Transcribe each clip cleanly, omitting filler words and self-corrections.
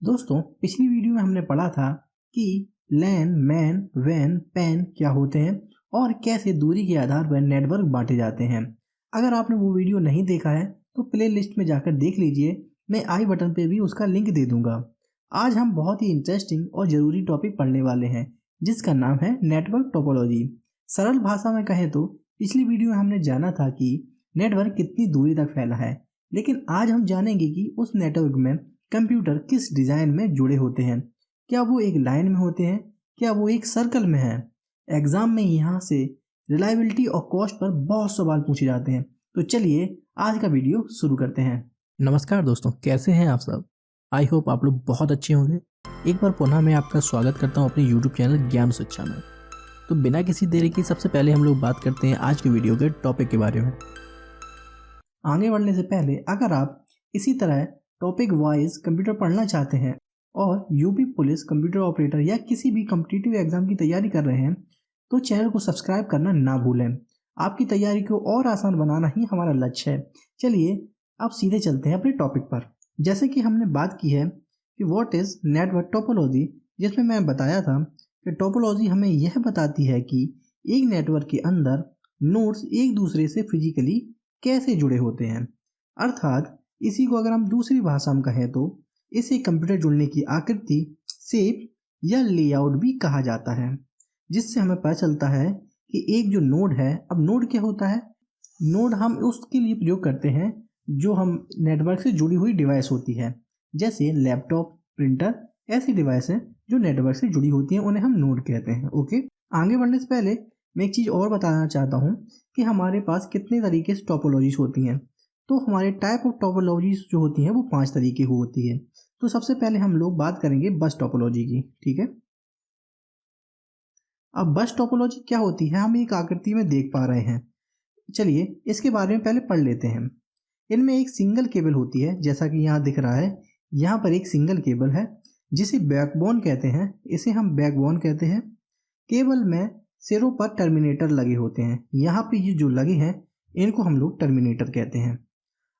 दोस्तों, पिछली वीडियो में हमने पढ़ा था कि लैन, मैन, वैन, पैन क्या होते हैं और कैसे दूरी के आधार पर नेटवर्क बांटे जाते हैं। अगर आपने वो वीडियो नहीं देखा है तो प्ले लिस्ट में जाकर देख लीजिए। मैं आई बटन पे भी उसका लिंक दे दूंगा। आज हम बहुत ही इंटरेस्टिंग और ज़रूरी टॉपिक पढ़ने वाले हैं जिसका नाम है नेटवर्क टोपोलॉजी। सरल भाषा में कहें तो पिछली वीडियो में हमने जाना था कि नेटवर्क कितनी दूरी तक फैला है, लेकिन आज हम जानेंगे कि उस नेटवर्क में कंप्यूटर किस डिज़ाइन में जुड़े होते हैं। क्या वो एक लाइन में होते हैं, क्या वो एक सर्कल में है। एग्जाम में यहाँ से रिलायबिलिटी और कॉस्ट पर बहुत सवाल पूछे जाते हैं। तो चलिए आज का वीडियो शुरू करते हैं। नमस्कार दोस्तों, कैसे हैं आप सब। आई होप आप लोग बहुत अच्छे होंगे। एक बार पुनः मैं आपका स्वागत करता हूँ अपने यूट्यूब चैनल ज्ञान शिक्षा में। तो बिना किसी देरी की सबसे पहले हम लोग बात करते हैं आज के वीडियो के टॉपिक के बारे में। आगे बढ़ने से पहले अगर आप इसी तरह टॉपिक वाइज कंप्यूटर पढ़ना चाहते हैं और यूपी पुलिस कंप्यूटर ऑपरेटर या किसी भी कॉम्पिटिटिव एग्जाम की तैयारी कर रहे हैं तो चैनल को सब्सक्राइब करना ना भूलें। आपकी तैयारी को और आसान बनाना ही हमारा लक्ष्य है। चलिए अब सीधे चलते हैं अपने टॉपिक पर। जैसे कि हमने बात की है कि व्हाट इज़ नेटवर्क टोपोलॉजी, जिसमें मैं बताया था कि टोपोलॉजी हमें यह बताती है कि एक नेटवर्क के अंदर नोड्स एक दूसरे से फिजिकली कैसे जुड़े होते हैं। अर्थात इसी को अगर हम दूसरी भाषा में कहें तो इसे कंप्यूटर जुड़ने की आकृति, शेप या लेआउट भी कहा जाता है, जिससे हमें पता चलता है कि एक जो नोड है, अब नोड क्या होता है, नोड हम उसके लिए प्रयोग करते हैं जो हम नेटवर्क से जुड़ी हुई डिवाइस होती है, जैसे लैपटॉप, प्रिंटर, ऐसी डिवाइस है जो नेटवर्क से जुड़ी होती हैं, उन्हें हम नोड कहते हैं। ओके, आगे बढ़ने से पहले मैं एक चीज़ और बताना चाहता हूँ कि हमारे पास कितने तरीके से टोपोलॉजीज होती हैं। तो हमारे टाइप ऑफ टोपोलॉजीज जो होती हैं वो 5 तरीके की होती है। तो सबसे पहले हम लोग बात करेंगे बस टोपोलॉजी की। ठीक है, अब बस टोपोलॉजी क्या होती है हम एक आकृति में देख पा रहे हैं। चलिए इसके बारे में पहले पढ़ लेते हैं। इनमें एक सिंगल केबल होती है, जैसा कि यहाँ दिख रहा है। यहाँ पर एक सिंगल केबल है जिसे बैकबोन कहते हैं, इसे हम बैकबोन कहते हैं। केबल में सिरों पर टर्मिनेटर लगे होते हैं। यहाँ पे ये जो लगे हैं इनको हम लोग टर्मिनेटर कहते हैं।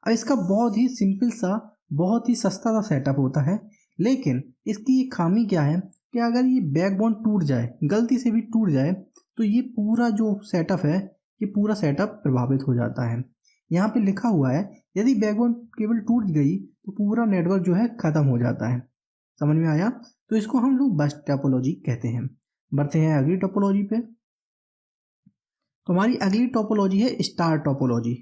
अब इसका बहुत ही सिंपल सा, बहुत ही सस्ता सा सेटअप होता है, लेकिन इसकी एक खामी क्या है कि अगर ये बैकबोन टूट जाए, गलती से भी टूट जाए, तो ये पूरा जो सेटअप है, ये पूरा सेटअप प्रभावित हो जाता है। यहाँ पे लिखा हुआ है यदि बैकबोन केबल टूट गई तो पूरा नेटवर्क जो है ख़त्म हो जाता है। समझ में आया? तो इसको हम लोग बस टोपोलॉजी कहते हैं। बढ़ते हैं अगली टोपोलॉजी पे। तो हमारी अगली टोपोलॉजी है स्टार टोपोलॉजी,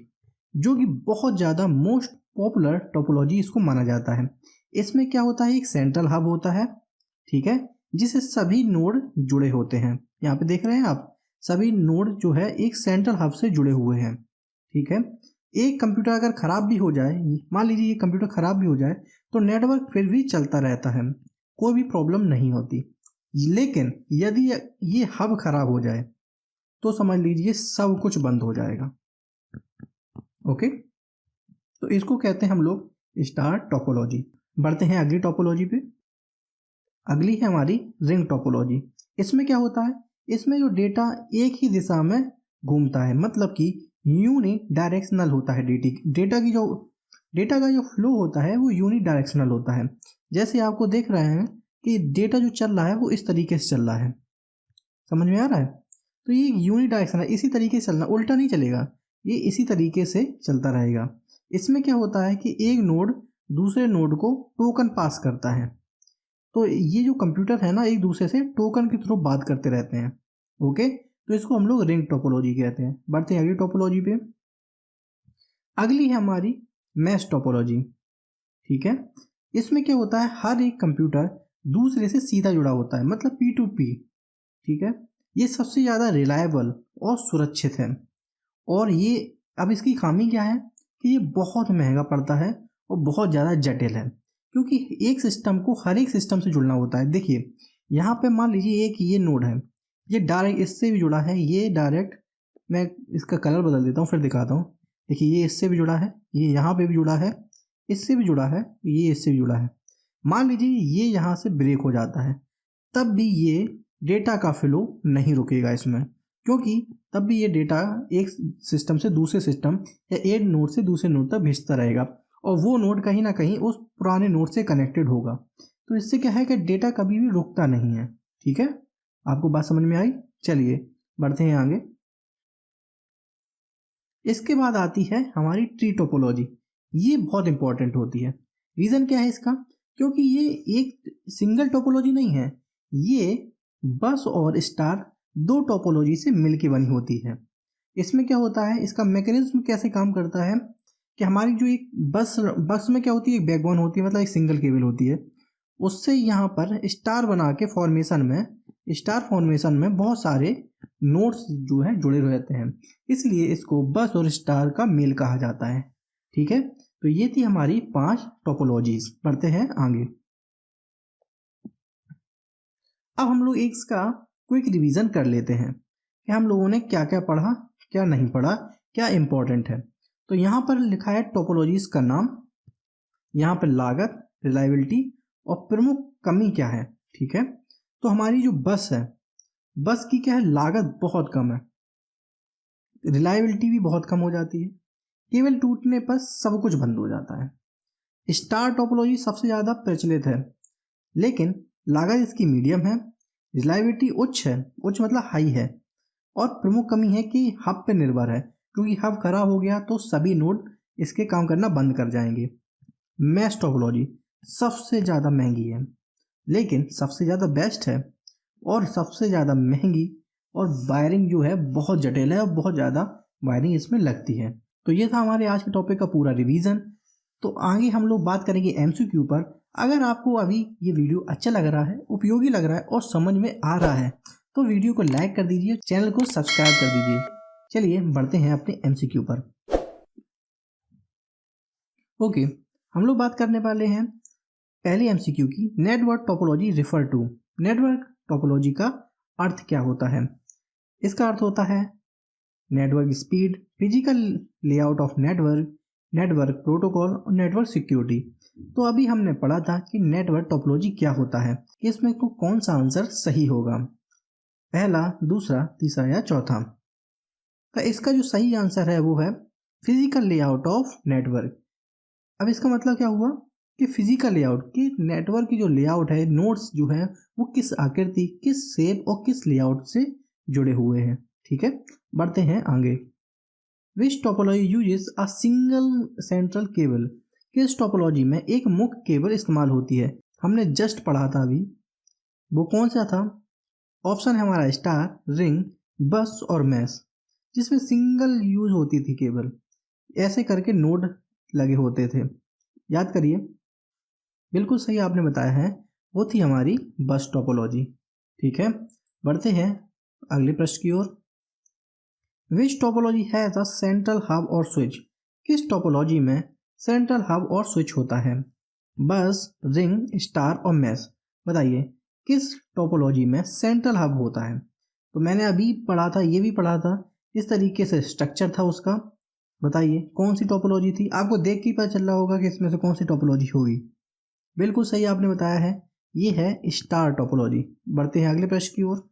जो कि बहुत ज़्यादा मोस्ट पॉपुलर टोपोलॉजी इसको माना जाता है। इसमें क्या होता है, एक सेंट्रल हब होता है, ठीक है, जिसे सभी नोड जुड़े होते हैं। यहाँ पे देख रहे हैं आप, सभी नोड जो है एक सेंट्रल हब से जुड़े हुए हैं। ठीक है, एक कंप्यूटर अगर ख़राब भी हो जाए, मान लीजिए ये कंप्यूटर ख़राब भी हो जाए, तो नेटवर्क फिर भी चलता रहता है, कोई भी प्रॉब्लम नहीं होती। लेकिन यदि ये हब ख़राब हो जाए तो समझ लीजिए सब कुछ बंद हो जाएगा। ओके, तो इसको कहते हैं हम लोग स्टार टोपोलॉजी। बढ़ते हैं अगली टोपोलॉजी पे। अगली है हमारी रिंग टोपोलॉजी। इसमें क्या होता है, इसमें जो डेटा एक ही दिशा में घूमता है, मतलब कि यूनि डायरेक्शनल होता है। डेटा का जो फ्लो होता है वो यूनि डायरेक्शनल होता है। जैसे आपको देख रहे हैं कि डेटा जो चल रहा है वो इस तरीके से चल रहा है। समझ में आ रहा है? तो ये यूनि डायरेक्शनल, इसी तरीके से चलना, उल्टा नहीं चलेगा, ये इसी तरीके से चलता रहेगा। इसमें क्या होता है कि एक नोड दूसरे नोड को टोकन पास करता है। तो ये जो कंप्यूटर है ना, एक दूसरे से टोकन के थ्रू बात करते रहते हैं। ओके, तो इसको हम लोग रिंग टोपोलॉजी कहते हैं। बढ़ते हैं अगली टोपोलॉजी पे। अगली है हमारी मैश टोपोलॉजी। ठीक है, इसमें क्या होता है, हर एक कंप्यूटर दूसरे से सीधा जुड़ा होता है, मतलब P2P। ठीक है, ये सबसे ज़्यादा रिलायबल और सुरक्षित है। और ये, अब इसकी खामी क्या है कि ये बहुत महंगा पड़ता है और बहुत ज़्यादा जटिल है, क्योंकि एक सिस्टम को हर एक सिस्टम से जुड़ना होता है। देखिए यहाँ पे मान लीजिए एक ये नोड है, ये डायरेक्ट इससे भी जुड़ा है, ये डायरेक्ट, मैं इसका कलर बदल देता हूँ फिर दिखाता हूँ। देखिए ये इससे भी जुड़ा है, ये यहाँ पे भी जुड़ा है, इससे भी जुड़ा है, ये इससे भी जुड़ा है। मान लीजिए ये यहाँ से ब्रेक हो जाता है, तब भी ये डेटा का फ्लो नहीं रुकेगा इसमें, क्योंकि तब भी ये डेटा एक सिस्टम से दूसरे सिस्टम या एक नोड से दूसरे नोड तक भेजता रहेगा और वो नोड कहीं ना कहीं उस पुराने नोड से कनेक्टेड होगा। तो इससे क्या है कि डेटा कभी भी रुकता नहीं है। ठीक है, आपको बात समझ में आई? चलिए बढ़ते हैं आगे। इसके बाद आती है हमारी ट्री टोपोलॉजी। ये बहुत इंपॉर्टेंट होती है। रीज़न क्या है इसका? क्योंकि ये एक सिंगल टोपोलॉजी नहीं है, ये बस और स्टार दो टोपोलॉजी से मिलके बनी होती है। इसमें क्या होता है, इसका मैकेनिज्म कैसे काम करता है कि हमारी जो एक बस में क्या होती है, एक बैकबोन होती है, मतलब एक सिंगल केबल होती है, उससे यहाँ पर स्टार बना के स्टार फॉर्मेशन में बहुत सारे नोड्स जो है जुड़े रहते हैं, इसलिए इसको बस और स्टार का मेल कहा जाता है। ठीक है, तो ये थी हमारी 5 टोपोलॉजीज। बढ़ते हैं आगे। अब हम लोग इसका क्विक रिवीजन कर लेते हैं कि हम लोगों ने क्या क्या पढ़ा, क्या नहीं पढ़ा, क्या इंपॉर्टेंट है। तो यहाँ पर लिखा है टोपोलॉजीज का नाम, यहाँ पर लागत, रिलायबिलिटी और प्रमुख कमी क्या है। ठीक है, तो हमारी जो बस है, बस की क्या है, लागत बहुत कम है, रिलायबिलिटी भी बहुत कम हो जाती है, केवल टूटने पर सब कुछ बंद हो जाता है। स्टार टोपोलॉजी सबसे ज़्यादा प्रचलित है, लेकिन लागत इसकी मीडियम है, रिलायबिलिटी उच्च है, उच्च मतलब हाई है, और प्रमुख कमी है कि हब पे निर्भर है, क्योंकि हब खराब हो गया तो सभी नोड इसके काम करना बंद कर जाएंगे। मैश टोपोलॉजी सबसे ज़्यादा महंगी है, लेकिन सबसे ज़्यादा बेस्ट है और सबसे ज़्यादा महंगी, और वायरिंग जो है बहुत जटिल है और बहुत ज़्यादा वायरिंग इसमें लगती है। तो ये था हमारे आज के टॉपिक का पूरा रिवीजन। तो आगे हम लोग बात करेंगे एमसीक्यू पर। अगर आपको अभी ये वीडियो अच्छा लग रहा है, उपयोगी लग रहा है और समझ में आ रहा है, तो वीडियो को लाइक कर दीजिए, चैनल को सब्सक्राइब कर दीजिए। चलिए बढ़ते हैं अपने एमसीक्यू पर। ओके, हम लोग बात करने वाले हैं पहले एमसीक्यू की, network topology refer to. Network topology का अर्थ क्या होता है? इसका अर्थ होता है network speed, physical layout of network, network protocol और नेटवर्क सिक्योरिटी। तो अभी हमने पढ़ा था कि नेटवर्क टोपोलॉजी क्या होता है, कि इसमें को कौन सा आंसर सही होगा, पहला, दूसरा, तीसरा या चौथा। तो इसका जो सही आंसर है वो है फिजिकल लेआउट ऑफ नेटवर्क। अब इसका मतलब क्या हुआ कि फिजिकल लेआउट, कि नेटवर्क की जो लेआउट है, नोड्स जो है वो किस आकृति, किस शेप और किस लेआउट से जुड़े हुए हैं। ठीक है, बढ़ते हैं आगे। Which topology uses a single central cable. किस टोपोलॉजी में एक मुख्य केबल इस्तेमाल होती है? हमने जस्ट पढ़ा था अभी, वो कौन सा था? ऑप्शन है हमारा स्टार, रिंग, बस और मैश, जिसमें सिंगल यूज होती थी केबल, ऐसे करके नोड लगे होते थे। याद करिए, बिल्कुल सही आपने बताया है, वो थी हमारी बस टोपोलॉजी। ठीक है, बढ़ते हैं अगले प्रश्न की ओर। Which topology has a central hub और स्विच। किस टोपोलॉजी में सेंट्रल हब और स्विच होता है? बस, रिंग, स्टार और मैश। बताइए किस टोपोलॉजी में सेंट्रल हब होता है? तो मैंने अभी पढ़ा था, ये भी पढ़ा था, इस तरीके से स्ट्रक्चर था उसका। बताइए कौन सी टोपोलॉजी थी? आपको देख के पता चल रहा होगा कि इसमें से कौन सी टोपोलॉजी होगी। बिल्कुल सही आपने बताया है, ये है स्टार टोपोलॉजी। बढ़ते हैं अगले प्रश्न की ओर।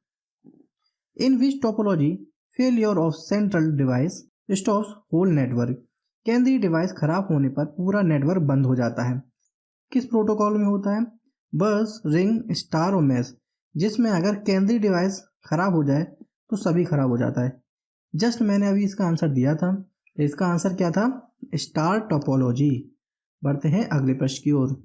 In which topology failure of central device stops whole network. केंद्रीय डिवाइस खराब होने पर पूरा नेटवर्क बंद हो जाता है। किस प्रोटोकॉल में होता है? बस, रिंग, स्टार और मैश, जिसमें अगर केंद्रीय डिवाइस खराब हो जाए तो सभी खराब हो जाता है। जस्ट मैंने अभी इसका आंसर दिया था, इसका आंसर क्या था? Star topology. बढ़ते हैं अगले प्रश्न की ओर।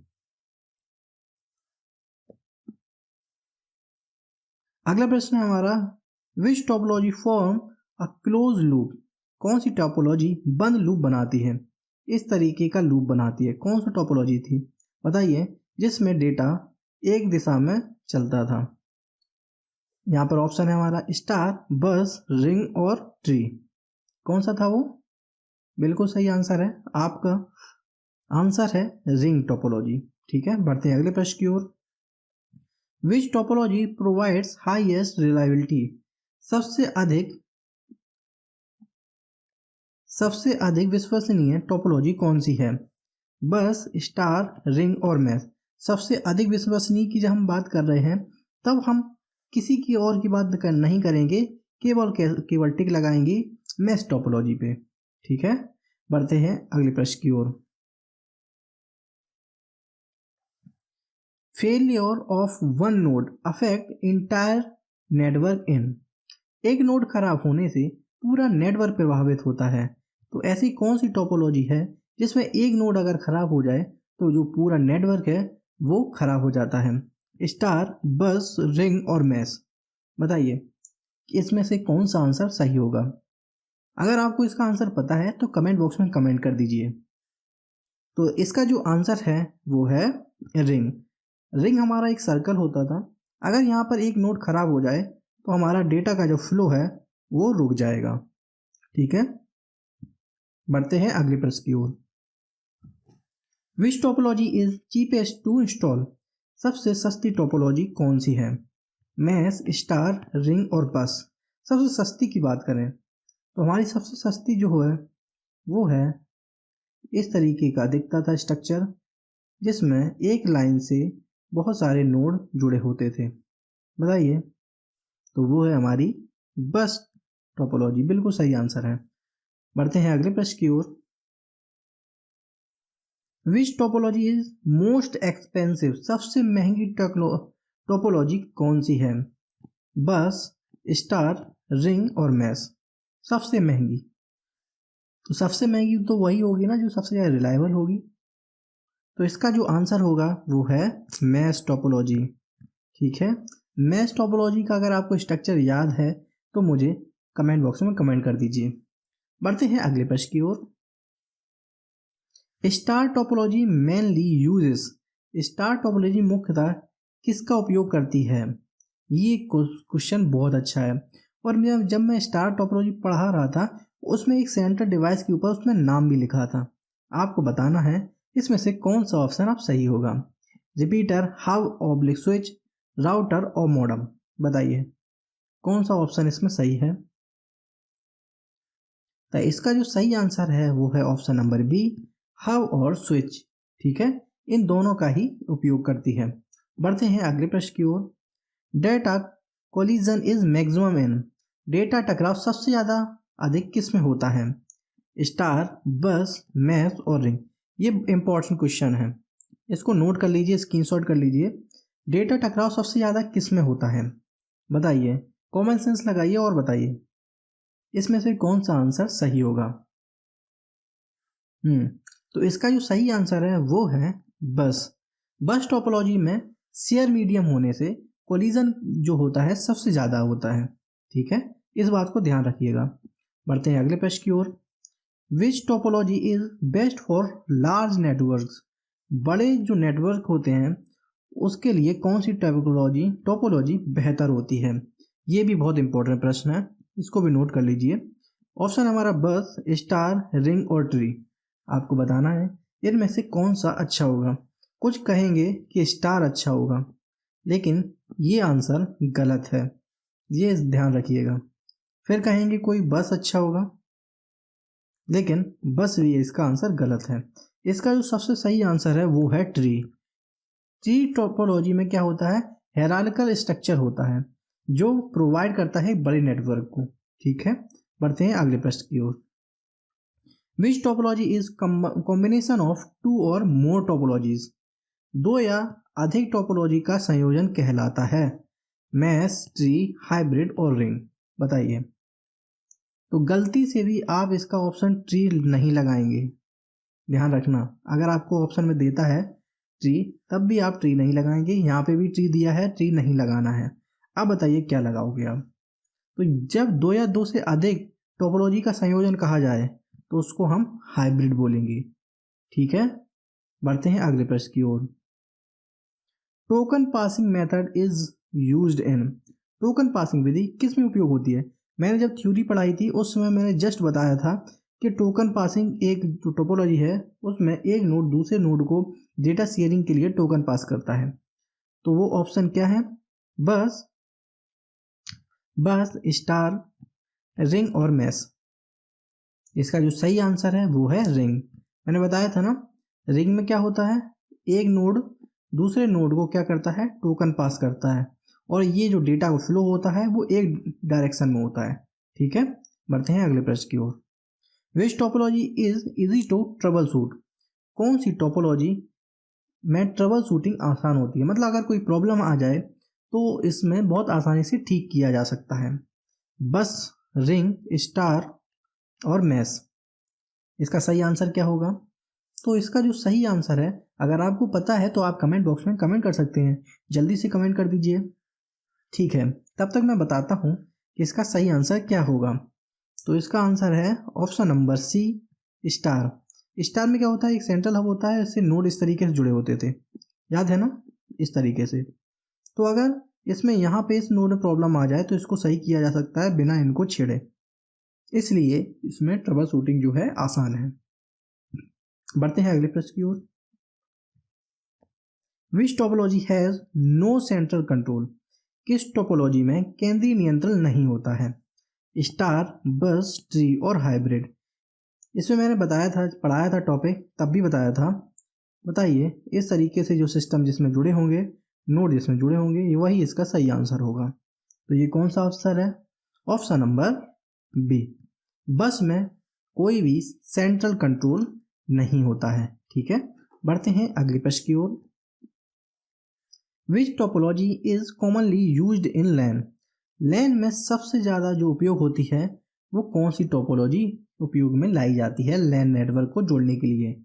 अगला प्रश्न है हमारा, which topology form a close loop. कौन सी टोपोलॉजी बंद लूप बनाती है? इस तरीके का लूप बनाती है, कौन सा टोपोलॉजी थी? बताइए, जिसमें डेटा एक दिशा में चलता था। यहाँ पर ऑप्शन है हमारा स्टार, बस, रिंग और ट्री। कौन सा था वो? बिल्कुल सही आंसर है, आपका आंसर है रिंग टोपोलॉजी। ठीक है, बढ़ते हैं अगले प्रश्न की ओर। Which topology provides highest reliability. सबसे अधिक विश्वसनीय टोपोलॉजी कौन सी है? बस, स्टार, रिंग और मैश। सबसे अधिक विश्वसनीय की जब हम बात कर रहे हैं, तब हम किसी की और की बात नहीं करेंगे, केवल टिक लगाएंगे मैश टोपोलॉजी पे। ठीक है, बढ़ते हैं अगले प्रश्न की ओर। Failure of one node affect entire network in. एक नोड खराब होने से पूरा नेटवर्क प्रभावित होता है। तो ऐसी कौन सी टोपोलॉजी है जिसमें एक नोड अगर खराब हो जाए तो जो पूरा नेटवर्क है वो खराब हो जाता है? स्टार, बस, रिंग और मैश। बताइए इसमें से कौन सा आंसर सही होगा? अगर आपको इसका आंसर पता है तो कमेंट बॉक्स में कमेंट कर दीजिए। तो इसका जो आंसर है वो है रिंग। रिंग हमारा एक सर्कल होता था। अगर यहाँ पर एक नोड खराब हो जाए तो हमारा डेटा का जो फ्लो है वो रुक जाएगा। ठीक है, बढ़ते हैं अगले प्रश्न की ओर। Which topology is cheapest to install? सबसे सस्ती टोपोलॉजी कौन सी है? मैश, स्टार, रिंग और बस। सबसे सस्ती की बात करें तो हमारी सबसे सस्ती जो है वो है इस तरीके का दिखता था स्ट्रक्चर, जिसमें एक लाइन से बहुत सारे नोड जुड़े होते थे। बताइए, तो वो है हमारी बस टोपोलॉजी। बिल्कुल सही आंसर है। बढ़ते हैं अगले प्रश्न की ओर। Which topology is most expensive? सबसे महंगी टोपोलॉजी कौन सी है? बस, स्टार, रिंग और मैश। सबसे महंगी, तो सबसे महंगी तो वही होगी ना जो सबसे ज़्यादा रिलायबल होगी। तो इसका जो आंसर होगा वो है मैश टोपोलॉजी। ठीक है, मैश टोपोलॉजी का अगर आपको स्ट्रक्चर याद है तो मुझे कमेंट बॉक्स में कमेंट कर दीजिए। बढ़ते हैं अगले प्रश्न की ओर। Star topology mainly uses. Star topology मुख्यतः किसका उपयोग करती है? ये क्वेश्चन बहुत अच्छा है। और जब मैं स्टार टोपोलॉजी पढ़ा रहा था उसमें एक सेंटर डिवाइस के ऊपर उसमें नाम भी लिखा था। आपको बताना है इसमें से कौन सा ऑप्शन आप सही होगा। Repeater, hub, oblique switch, router और मॉडम। बताइए कौन सा ऑप्शन इसमें सही है? तो इसका जो सही आंसर है वो है ऑप्शन नंबर बी, हब और स्विच। ठीक है, इन दोनों का ही उपयोग करती है। बढ़ते हैं अगले प्रश्न की ओर। Data collision is maximum in. Data टकराव सबसे ज़्यादा अधिक किस में होता है? स्टार, बस, मैश और रिंग। ये इंपॉर्टेंट क्वेश्चन है, इसको नोट कर लीजिए, स्क्रीनशॉट कर लीजिए। डेटा टकराव सबसे ज़्यादा किस में होता है? बताइए, कॉमन सेंस लगाइए और बताइए इसमें से कौन सा आंसर सही होगा। तो इसका जो सही आंसर है वो है बस। बस टोपोलॉजी में शेयर मीडियम होने से कोलिजन जो होता है सबसे ज़्यादा होता है। ठीक है, इस बात को ध्यान रखिएगा। बढ़ते हैं अगले प्रश्न की ओर। Which topology is best for large networks? बड़े जो नेटवर्क होते हैं उसके लिए कौन सी टोपोलॉजी बेहतर होती है? ये भी बहुत इंपॉर्टेंट प्रश्न है, इसको भी नोट कर लीजिए। ऑप्शन हमारा बस, स्टार, रिंग और ट्री। आपको बताना है इनमें से कौन सा अच्छा होगा। कुछ कहेंगे कि स्टार अच्छा होगा, लेकिन ये आंसर गलत है, ये ध्यान रखिएगा। फिर कहेंगे कोई बस अच्छा होगा, लेकिन बस भी इसका आंसर गलत है। इसका जो सबसे सही आंसर है वो है ट्री। ट्री टोपोलॉजी में क्या होता है? हेराल्किकल स्ट्रक्चर होता है जो प्रोवाइड करता है बड़े नेटवर्क को। ठीक है, बढ़ते हैं अगले प्रश्न की ओर। Which topology is combination of two or more topologies? दो या अधिक टोपोलॉजी का संयोजन कहलाता है। मैश, ट्री, हाइब्रिड और रिंग। बताइए, तो गलती से भी आप इसका ऑप्शन ट्री नहीं लगाएंगे। ध्यान रखना, अगर आपको ऑप्शन में देता है ट्री तब भी आप ट्री नहीं लगाएंगे। यहाँ पे भी ट्री दिया है, ट्री नहीं लगाना है। अब बताइए क्या लगाओगे आप? तो जब दो या दो से अधिक टोपोलॉजी का संयोजन कहा जाए तो उसको हम हाइब्रिड बोलेंगे। ठीक है, बढ़ते हैं अगले प्रश्न की ओर। Token passing method is used in. Token passing विधि किस में उपयोग होती है? मैंने जब थ्योरी पढ़ाई थी उस समय मैंने जस्ट बताया था कि टोकन पासिंग एक जो टोपोलॉजी है उसमें एक नोड दूसरे नोड को डेटा शेयरिंग के लिए टोकन पास करता है। तो वो ऑप्शन क्या है? बस, स्टार, रिंग और मैश। इसका जो सही आंसर है वो है रिंग। मैंने बताया था ना, रिंग में क्या होता है? एक नोड दूसरे नोड को क्या करता है? टोकन पास करता है, और ये जो डेटा फ्लो होता है वो एक डायरेक्शन में होता है। ठीक है, बढ़ते हैं अगले प्रश्न की ओर। Which topology is easy to troubleshoot? कौन सी टोपोलॉजी में ट्रबल शूटिंग आसान होती है, मतलब अगर कोई प्रॉब्लम आ जाए तो इसमें बहुत आसानी से ठीक किया जा सकता है। बस, रिंग, स्टार और मैश। इसका सही आंसर क्या होगा? तो इसका जो सही आंसर है, अगर आपको पता है तो आप कमेंट बॉक्स में कमेंट कर सकते हैं, जल्दी से कमेंट कर दीजिए। ठीक है, तब तक मैं बताता हूँ कि इसका सही आंसर क्या होगा। तो इसका आंसर है option number C, star. Star में क्या होता है, एक सेंट्रल हब होता है, इससे नोड इस तरीके से जुड़े होते थे, याद है ना, इस तरीके से। तो अगर इसमें यहाँ पे इस नोड में प्रॉब्लम आ जाए तो इसको सही किया जा सकता है बिना इनको छेड़े, इसलिए इसमें ट्रबल शूटिंग जो है आसान है। बढ़ते हैं अगले प्रश्न की ओर। Which topology has no central control? किस टोपोलॉजी में केंद्रीय नियंत्रण नहीं होता है? स्टार, बस, ट्री और हाइब्रिड। इसमें मैंने बताया था, पढ़ाया था टॉपिक, तब भी बताया था। बताइए, इस तरीके से जो सिस्टम जिसमें जुड़े होंगे, नोड जिसमें जुड़े होंगे, वही इसका सही आंसर होगा। तो ये कौन सा आंसर है? ऑप्शन नंबर बी, बस में कोई भी सेंट्रल कंट्रोल नहीं होता है। ठीक है, बढ़ते हैं अगले प्रश्न की ओर। Which topology is commonly used in LAN? LAN में सबसे ज़्यादा जो उपयोग होती है वो कौन सी टोपोलॉजी उपयोग में लाई जाती है लैन नेटवर्क को जोड़ने के लिए?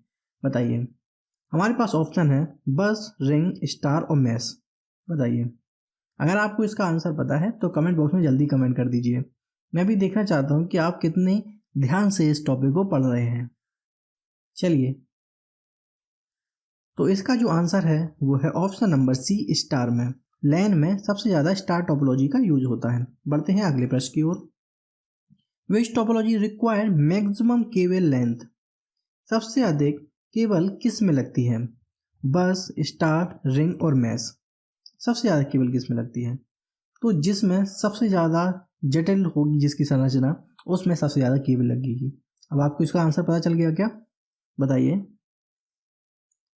बताइए। हमारे पास ऑप्शन है बस, रिंग, स्टार और मैश। बताइए, अगर आपको इसका आंसर पता है तो कमेंट बॉक्स में जल्दी कमेंट कर दीजिए। मैं भी देखना चाहता हूँ कि आप कितने ध्यान से इस टॉपिक को पढ़ रहे हैं। चलिए, तो इसका जो आंसर है वो है ऑप्शन नंबर सी, स्टार में। लैन में सबसे ज़्यादा स्टार टोपोलॉजी का यूज होता है। बढ़ते हैं अगले प्रश्न की ओर। Which topology require maximum cable length? सबसे अधिक केबल किस में लगती है? बस, स्टार, रिंग और मैश। सबसे ज़्यादा केबल किस में लगती है? तो जिसमें सबसे ज़्यादा जटिल होगी जिसकी संरचना, उसमें सबसे ज़्यादा केबल लगेगी। अब आपको इसका आंसर पता चल गया क्या? बताइए।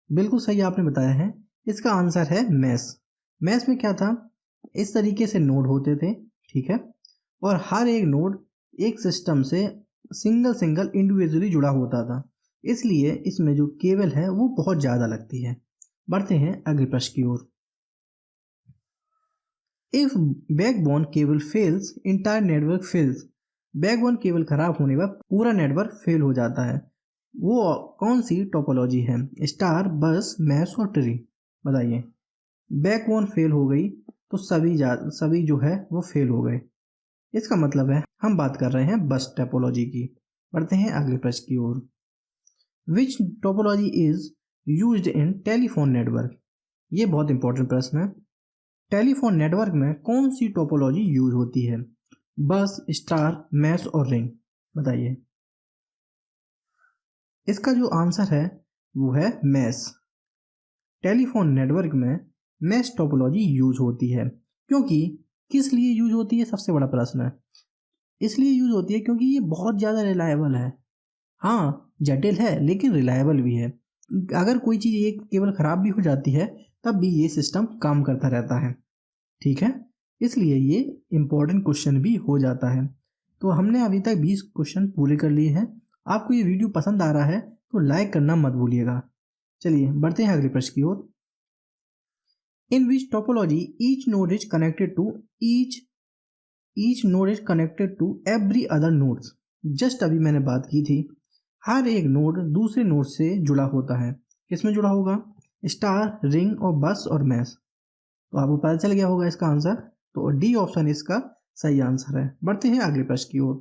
बिल्कुल सही आपने बताया है, इसका आंसर है मैश। मैश में क्या था, इस तरीके से नोड होते थे, ठीक है, और हर एक नोड एक सिस्टम से सिंगल इंडिविजुअली जुड़ा होता था, इसलिए इसमें जो केबल है वो बहुत ज़्यादा लगती है। बढ़ते हैं अगले प्रश्न की ओर। If backbone cable fails, entire network fails. Backbone cable खराब होने पर पूरा नेटवर्क फेल हो जाता है, वो कौन सी टोपोलॉजी है? स्टार, बस, मैश और ट्री। बताइए। बैकबोन फेल हो गई तो सभी जो है वो फेल हो गए, इसका मतलब है हम बात कर रहे हैं बस टोपोलॉजी की। बढ़ते हैं अगले प्रश्न की ओर। Which topology is used in telephone network? ये बहुत इंपॉर्टेंट प्रश्न है। टेलीफोन नेटवर्क में कौन सी टोपोलॉजी यूज होती है? बस, स्टार, मैश और रिंग। बताइए। इसका जो आंसर है वो है मैश। टेलीफोन नेटवर्क में मैश टोपोलॉजी यूज होती है, क्योंकि किस लिए यूज होती है, सबसे बड़ा प्रश्न है। इसलिए यूज होती है क्योंकि ये बहुत ज़्यादा रिलायबल है। हाँ, जटिल है लेकिन रिलायबल भी है। अगर कोई चीज़ एक केवल ख़राब भी हो जाती है तब भी ये सिस्टम काम करता रहता है, ठीक है, इसलिए ये इम्पोर्टेंट क्वेश्चन भी हो जाता है। तो हमने अभी तक 20 क्वेश्चन पूरे कर लिए हैं। आपको ये वीडियो पसंद आ रहा है तो लाइक करना मत भूलिएगा। चलिए बढ़ते हैं अगले प्रश्न की ओर। In which topology each node is connected to every other nodes. Just अभी मैंने बात की थी, हर एक नोड दूसरे नोड से जुड़ा होता है। किसमें जुड़ा होगा? स्टार, रिंग और बस और मैश। तो आपको पता चल गया होगा इसका आंसर, तो डी ऑप्शन इसका सही आंसर है। बढ़ते हैं अगले प्रश्न की ओर।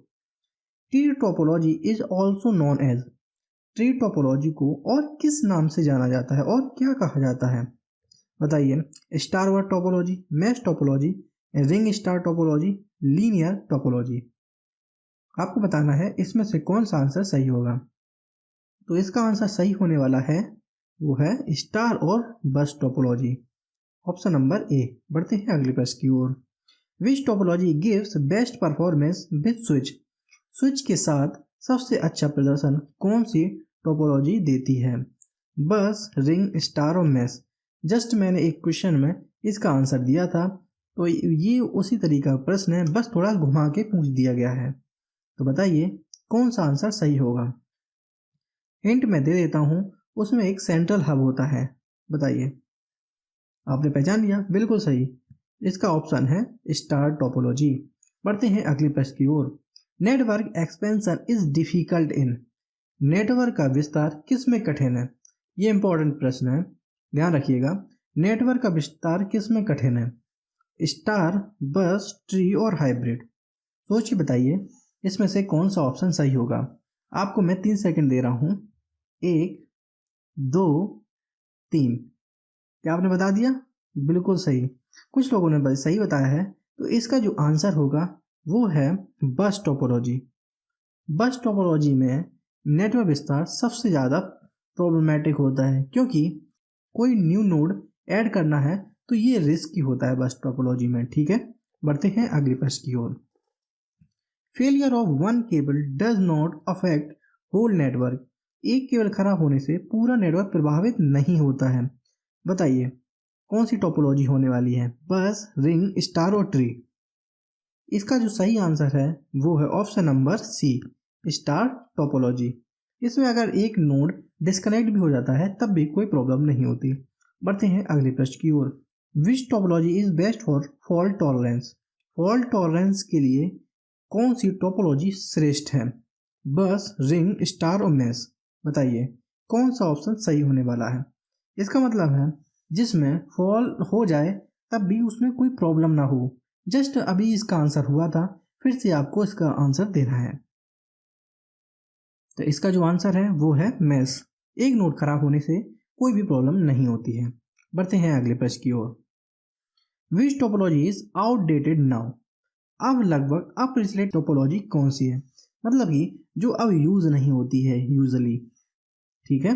Tree topology is also known as. Tree topology को और किस नाम से जाना जाता है और क्या कहा जाता है? बताइए। Star word topology, mesh topology, ring star topology, linear topology. आपको बताना है इसमें से कौन सा आंसर सही होगा। तो इसका आंसर सही होने वाला है वो है स्टार और बस टोपोलॉजी, ऑप्शन नंबर ए। बढ़ते हैं अगले प्रश्न की ओर। Which topology gives best performance with switch. Switch के साथ सबसे अच्छा प्रदर्शन कौन सी टोपोलॉजी देती है? बस, रिंग, स्टार और मैश। जस्ट मैंने एक क्वेश्चन में इसका आंसर दिया था, तो ये उसी तरीका का प्रश्न है, बस थोड़ा घुमा के पूछ दिया गया है। तो बताइए कौन सा आंसर सही होगा। हिंट मैं दे देता हूँ, उसमें एक सेंट्रल हब होता है, बताइए, आपने पहचान लिया? बिल्कुल सही। इसका ऑप्शन है स्टार टोपोलॉजी। बढ़ते हैं अगले प्रश्न की ओर। Network expansion is difficult in. Network का विस्तार किस में कठिन है? ये इंपॉर्टेंट प्रश्न है, ध्यान रखिएगा। नेटवर्क का विस्तार किस में कठिन है? स्टार, बस, ट्री और हाइब्रिड। सोच के बताइए इसमें से कौन सा ऑप्शन सही होगा। आपको मैं 3 सेकंड दे रहा हूं। 1, 2, 3। क्या आपने बता दिया? बिल्कुल सही। कुछ लोगों ने सही बताया है। तो इसका जो आंसर होगा वो है बस टोपोलॉजी। बस टोपोलॉजी में नेटवर्क विस्तार सबसे ज़्यादा प्रॉब्लमेटिक होता है, क्योंकि कोई न्यू नोड ऐड करना है तो ये रिस्की होता है बस टोपोलॉजी में। ठीक है, बढ़ते हैं अगले प्रश्न की ओर। Failure of one cable does not affect whole network. एक केबल खराब होने से पूरा नेटवर्क प्रभावित नहीं होता है। बताइए कौन सी टोपोलॉजी होने वाली है? बस, रिंग, स्टार और ट्री। इसका जो सही आंसर है वो है option number C, star topology. इसमें अगर एक नोड डिस्कनेक्ट भी हो जाता है तब भी कोई प्रॉब्लम नहीं होती। बढ़ते हैं अगले प्रश्न की ओर। Which topology is best for fault tolerance. Fault tolerance के लिए कौन सी टोपोलॉजी श्रेष्ठ है? बस, रिंग, स्टार और मैश। बताइए कौन सा ऑप्शन सही होने वाला है? इसका मतलब है जिसमें फॉल हो जाए तब भी उसमें कोई प्रॉब्लम ना हो। जस्ट अभी इसका आंसर हुआ था, फिर से आपको इसका आंसर देना है। तो इसका जो आंसर है वो है मैश। एक नोड खराब होने से कोई भी प्रॉब्लम नहीं होती है। बढ़ते हैं अगले प्रश्न की ओर। Which topology is outdated now. अब लगभग अप्रचलित टोपोलॉजी कौन सी है? मतलब कि जो अब यूज नहीं होती है यूजली। ठीक है,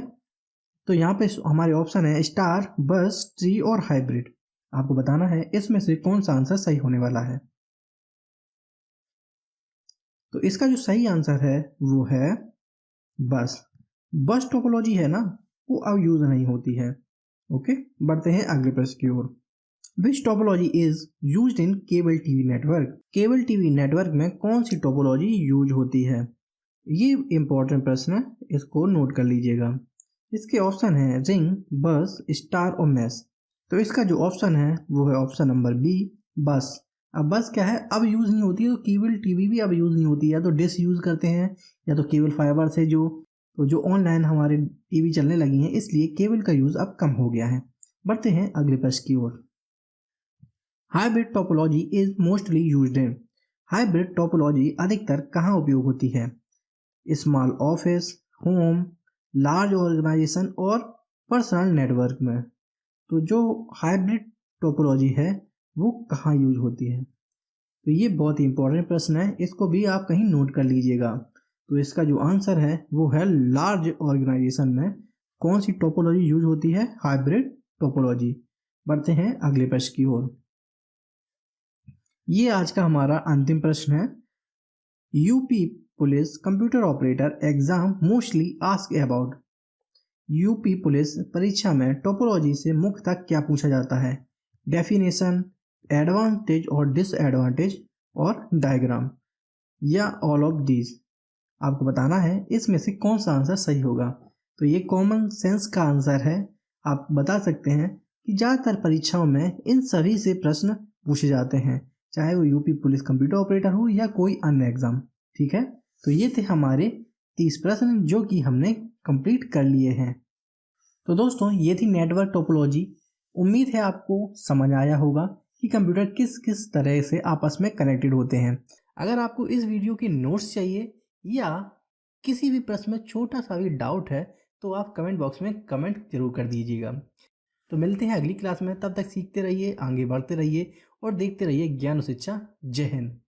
तो यहाँ पे हमारे ऑप्शन है स्टार, बस, ट्री और हाइब्रिड। आपको बताना है इसमें से कौन सा आंसर सही होने वाला है। तो इसका जो सही आंसर है वो है बस। बस टोपोलॉजी है ना, वो अब यूज नहीं होती है। ओके, बढ़ते हैं अगले प्रश्न की ओर। Which topology is used in cable TV network. Cable TV network में कौन सी टोपोलॉजी यूज होती है? ये इंपॉर्टेंट प्रश्न है, इसको नोट कर लीजिएगा। इसके ऑप्शन है रिंग, बस, स्टार और मैश। तो इसका जो ऑप्शन है वो है ऑप्शन नंबर बी, बस। अब बस क्या है, अब यूज़ नहीं होती है, तो केबल टीवी भी अब यूज़ नहीं होती है। या तो डिश यूज़ करते हैं या तो केबल फाइबर से जो ऑनलाइन हमारे टीवी चलने लगी हैं, इसलिए केबल का यूज़ अब कम हो गया है। बढ़ते हैं अगले प्रश्न की ओर। Hybrid topology is mostly used in. Hybrid topology अधिकतर कहाँ उपयोग होती है? Small office, home, large organisation और पर्सनल नेटवर्क में। तो जो हाइब्रिड टोपोलॉजी है वो कहाँ यूज होती है? तो ये बहुत ही इंपॉर्टेंट प्रश्न है, इसको भी आप कहीं नोट कर लीजिएगा। तो इसका जो आंसर है वो है लार्ज ऑर्गेनाइजेशन में कौन सी टोपोलॉजी यूज होती है? Hybrid topology. बढ़ते हैं अगले प्रश्न की ओर। ये आज का हमारा अंतिम प्रश्न है। UP police computer operator exam mostly ask about. UP police परीक्षा में टोपोलॉजी से मुख्यतः क्या पूछा जाता है? डेफिनेशन, एडवांटेज और डिसएडवांटेज और डायग्राम, या ऑल ऑफ दीज। आपको बताना है इसमें से कौन सा आंसर सही होगा। तो ये कॉमन सेंस का आंसर है। आप बता सकते हैं कि ज़्यादातर परीक्षाओं में इन सभी से प्रश्न पूछे जाते हैं, चाहे वो यूपी पुलिस कंप्यूटर ऑपरेटर हो या कोई अन्य एग्जाम। ठीक है, तो ये थे हमारे 30 प्रश्न जो कि हमने कंप्लीट कर लिए हैं। तो दोस्तों ये थी नेटवर्क टोपोलॉजी। उम्मीद है आपको समझ आया होगा कि कंप्यूटर किस किस तरह से आपस में कनेक्टेड होते हैं। अगर आपको इस वीडियो के नोट्स चाहिए या किसी भी प्रश्न में छोटा सा भी डाउट है तो आप कमेंट बॉक्स में कमेंट जरूर कर दीजिएगा। तो मिलते हैं अगली क्लास में, तब तक सीखते रहिए, आगे बढ़ते रहिए और देखते रहिए ज्ञान शिक्षा। जय हिंद।